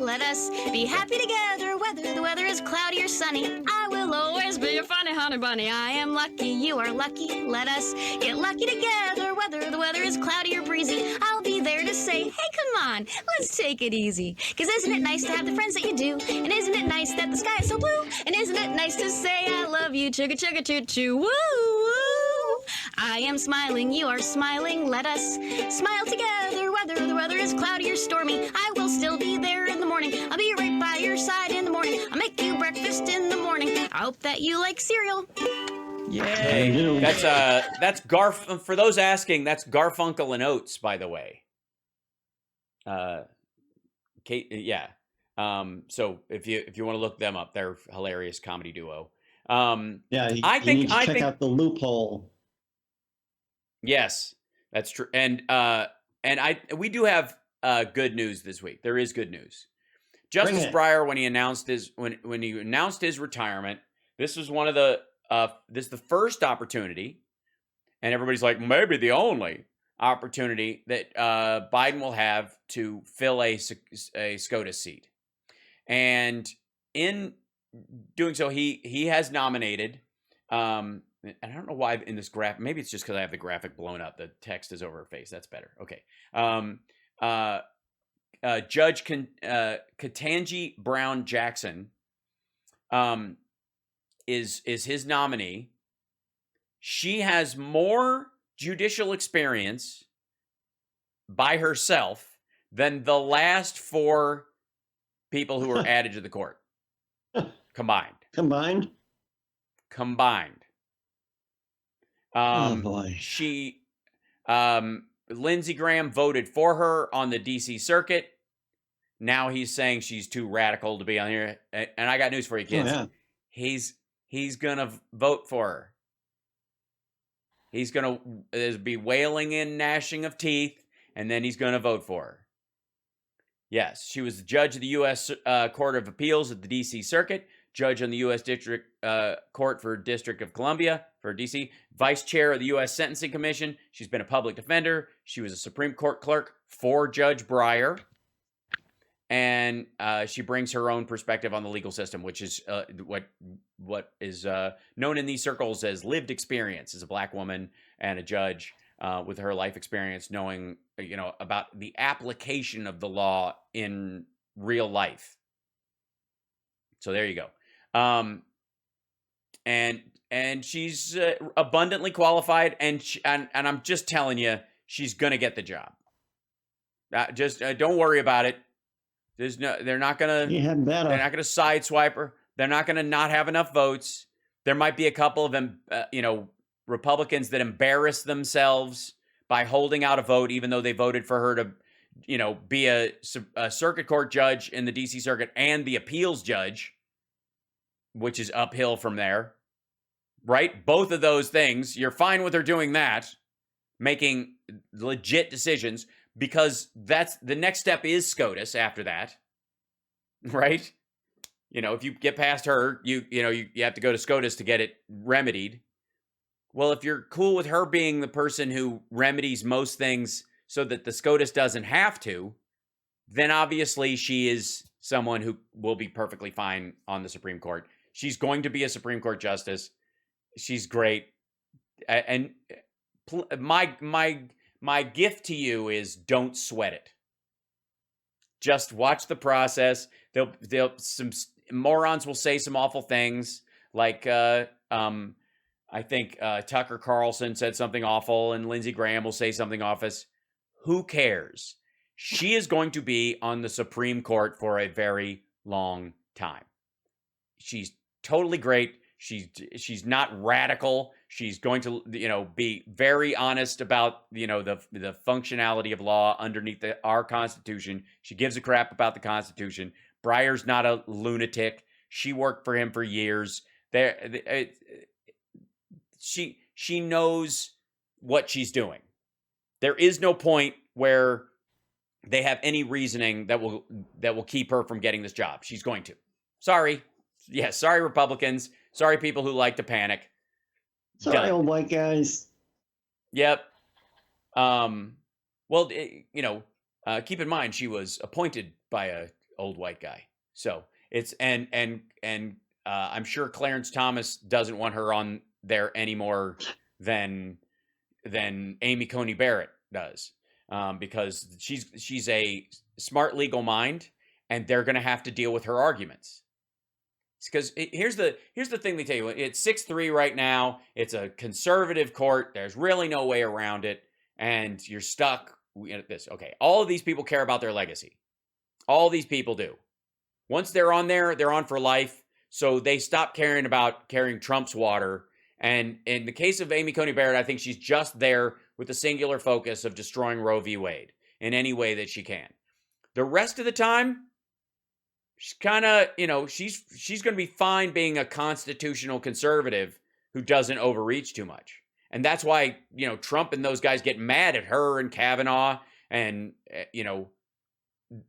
Let us be happy together, whether the weather is cloudy or sunny. I will always be your funny honey bunny. I am lucky, you are lucky. Let us get lucky together, whether the weather is cloudy or breezy. I'll be there to say, hey, come on, let's take it easy. 'Cause isn't it nice to have the friends that you do? And isn't it nice that the sky is so blue? And isn't it nice to say I love you, chugga chugga choo choo, woo woo. I am smiling, you are smiling. Let us smile together, whether the weather is cloudy or stormy. I will still be there in the morning. I'll be right by your side in the morning. I'll make you breakfast in the morning. I hope that you like cereal. Yay! That's Garf. For those asking, that's Garfunkel and Oates, by the way. Kate, yeah. So if you want to look them up, they're a hilarious comedy duo. I think check out The Loophole. Yes, that's true. And we do have good news this week. There is good news. Justice Breyer, when he announced his retirement, this was one of the this is the first opportunity, and everybody's like, maybe the only opportunity that Biden will have to fill a SCOTUS seat. And in doing so, he has nominated, and I don't know why in this graph, maybe it's just because I have the graphic blown up. The text is over her face. That's better. Okay. Judge Ketanji Brown Jackson is his nominee. She has more judicial experience by herself than the last 4 people who were added to the court combined. Oh boy. Lindsey Graham voted for her on the DC circuit. Now he's saying she's too radical to be on here. And I got news for you, kids. Oh, yeah. He's gonna vote for her. He's gonna be wailing and gnashing of teeth, and then he's gonna vote for her. Yes, she was the judge of the U.S. Court of Appeals at the D.C. Circuit, judge on the U.S. District Court for District of Columbia for D.C., vice chair of the U.S. Sentencing Commission. She's been a public defender. She was a Supreme Court clerk for Judge Breyer. And she brings her own perspective on the legal system, which is what is known in these circles as lived experience as a Black woman and a judge with her life experience, knowing about the application of the law in real life. So there you go. And she's abundantly qualified, and I'm just telling you, she's gonna get the job. Just don't worry about it. They're not gonna sideswipe her. They're not gonna not have enough votes. There might be a couple of them, Republicans that embarrass themselves by holding out a vote, even though they voted for her to, be a circuit court judge in the DC circuit and the appeals judge, which is uphill from there, right? Both of those things, you're fine with her doing that, making legit decisions, because that's the next step is SCOTUS after that, right? If you get past her, you have to go to SCOTUS to get it remedied. Well, if you're cool with her being the person who remedies most things so that the SCOTUS doesn't have to, then obviously she is someone who will be perfectly fine on the Supreme Court. She's going to be a Supreme Court justice. She's great. And my gift to you is don't sweat it. Just watch the process. Some morons will say some awful things, like I think Tucker Carlson said something awful, and Lindsey Graham will say something awful. Who cares? She is going to be on the Supreme Court for a very long time. She's totally great. She's not radical. She's going to, be very honest about, the functionality of law underneath our Constitution. She gives a crap about the Constitution. Breyer's not a lunatic. She worked for him for years. She knows what she's doing. There is no point where they have any reasoning that will keep her from getting this job. She's going to. Sorry. Yes, sorry, Republicans. Sorry, people who like to panic. Sorry, old white guys. Yep. Well, keep in mind, she was appointed by a old white guy. So it's and I'm sure Clarence Thomas doesn't want her on there any more than Amy Coney Barrett does, because she's a smart legal mind, and they're going to have to deal with her arguments. Because here's the thing they tell you: it's 6-3 right now. It's a conservative court. There's really no way around it, and you're stuck at this. Okay, all of these people care about their legacy. All these people do. Once they're on there, they're on for life. So they stop caring about carrying Trump's water. And in the case of Amy Coney Barrett, I think she's just there with the singular focus of destroying Roe v. Wade in any way that she can. The rest of the time, she's kind of, she's going to be fine being a constitutional conservative who doesn't overreach too much. And that's why, Trump and those guys get mad at her and Kavanaugh and,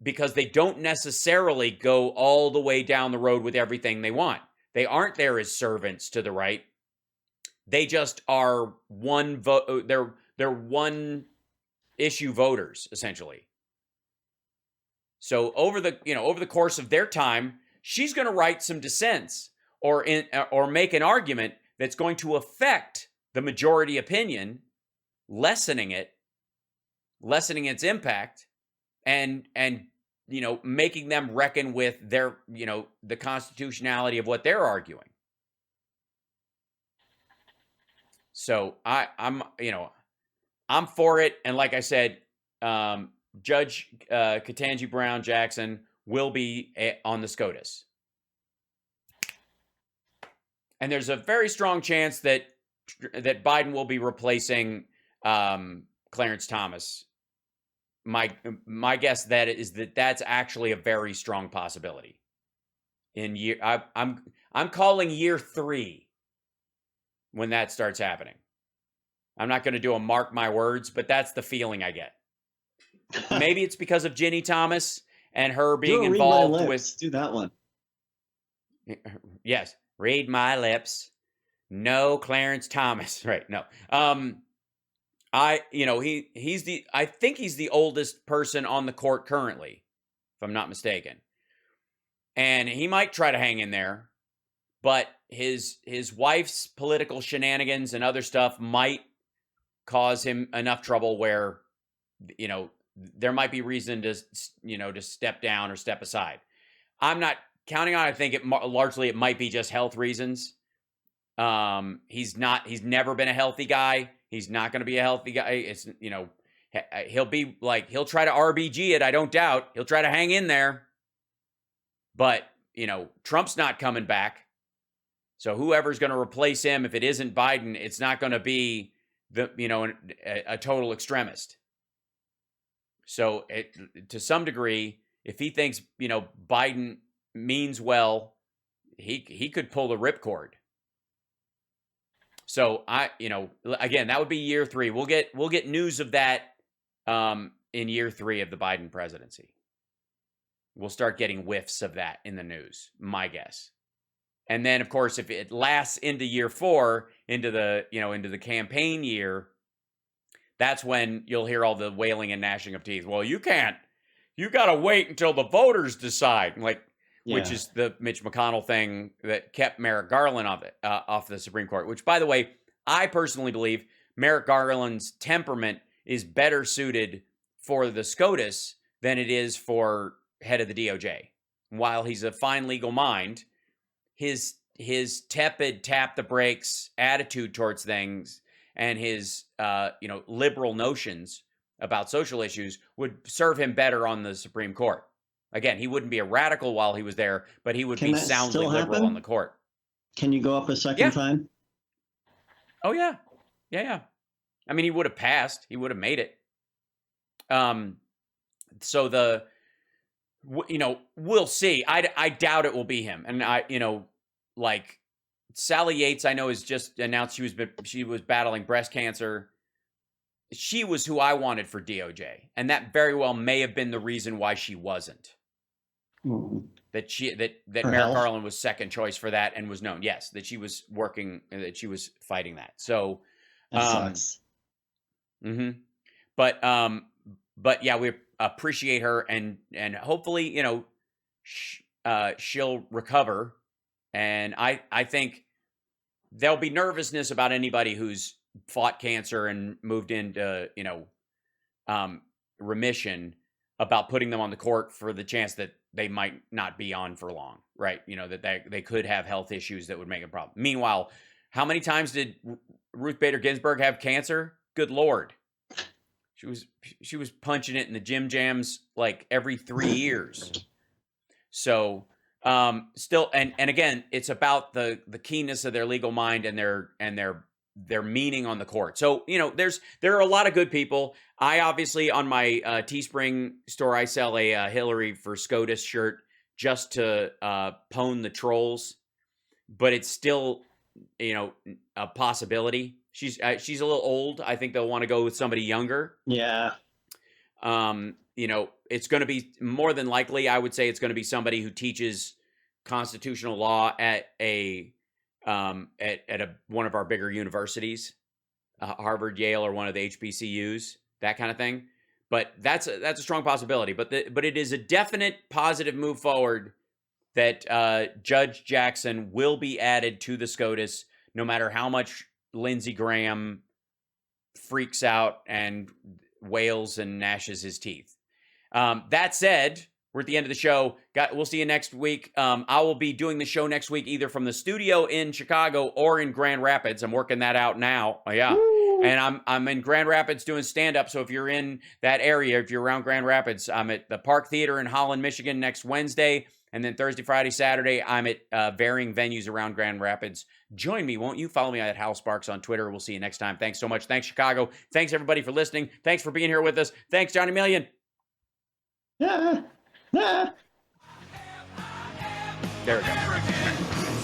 because they don't necessarily go all the way down the road with everything they want. They aren't there as servants to the right. They just are one vote. They're one issue voters, essentially. So over the course of their time, she's going to write some dissents or make an argument that's going to affect the majority opinion, lessening its impact, and making them reckon with their the constitutionality of what they're arguing. So I'm for it, and like I said, Judge Ketanji Brown Jackson will be on the SCOTUS, and there's a very strong chance that Biden will be replacing Clarence Thomas. My guess that's actually a very strong possibility. I'm calling year 3 when that starts happening. I'm not going to do a mark my words, but that's the feeling I get. Maybe it's because of Ginny Thomas and her being involved with. Do that one. Yes, read my lips. No Clarence Thomas. Right? No. I think he's the oldest person on the court currently, if I'm not mistaken. And he might try to hang in there, but his wife's political shenanigans and other stuff might cause him enough trouble where, there might be reason to step down or step aside. I'm not counting on it. I think it might be just health reasons. He's never been a healthy guy. He's not going to be a healthy guy. It's, he'll be like, he'll try to RBG it. I don't doubt he'll try to hang in there, but Trump's not coming back. So whoever's going to replace him, if it isn't Biden, it's not going to be a total extremist. So to some degree, if he thinks, Biden means well, he could pull the ripcord. So again, that would be year 3. We'll get news of that in year 3 of the Biden presidency. We'll start getting whiffs of that in the news, my guess. And then, of course, if it lasts into year 4, into the campaign year, that's when you'll hear all the wailing and gnashing of teeth. Well, you can't. You got to wait until the voters decide. Which is the Mitch McConnell thing that kept Merrick Garland off the Supreme Court, which, by the way, I personally believe Merrick Garland's temperament is better suited for the SCOTUS than it is for head of the DOJ. While he's a fine legal mind, his tepid tap the brakes attitude towards things and his liberal notions about social issues would serve him better on the Supreme Court. Again, he wouldn't be a radical while he was there, but he would be soundly liberal on the court. Can you go up a second time? Oh, yeah. Yeah. I mean, he would have passed. He would have made it. So we'll see. I doubt it will be him. And Sally Yates, I know, has just announced she was battling breast cancer. She was who I wanted for DOJ. And that very well may have been the reason why she wasn't. That Merrick Garland was second choice for that and was known. Yes, that she was working, that she was fighting that. So, that sucks. But yeah, we appreciate her and hopefully, she'll recover. And I think there'll be nervousness about anybody who's fought cancer and moved into, remission about putting them on the court for the chance that they might not be on for long, right? That they could have health issues that would make a problem. Meanwhile, how many times did Ruth Bader Ginsburg have cancer? Good Lord. She was punching it in the gym jams like every 3 years. So still, and again, it's about the keenness of their legal mind and their meaning on the court. So, there are a lot of good people. I obviously, on my Teespring store, I sell a Hillary for SCOTUS shirt just to pwn the trolls, but it's still, a possibility. She's a little old. I think they'll want to go with somebody younger. Yeah. It's going to be more than likely, I would say it's going to be somebody who teaches constitutional law at one of our bigger universities, Harvard, Yale, or one of the HBCUs, that kind of thing. But that's a strong possibility. But it is a definite positive move forward that Judge Jackson will be added to the SCOTUS, no matter how much Lindsey Graham freaks out and wails and gnashes his teeth. That said, we're at the end of the show. We'll see you next week. I will be doing the show next week either from the studio in Chicago or in Grand Rapids. I'm working that out now. Oh, yeah. Woo! And I'm in Grand Rapids doing stand-up. So if you're in that area, if you're around Grand Rapids, I'm at the Park Theater in Holland, Michigan next Wednesday. And then Thursday, Friday, Saturday, I'm at varying venues around Grand Rapids. Join me, won't you? Follow me at Hal Sparks on Twitter. We'll see you next time. Thanks so much. Thanks, Chicago. Thanks, everybody, for listening. Thanks for being here with us. Thanks, Johnny Million. Yeah. There we go.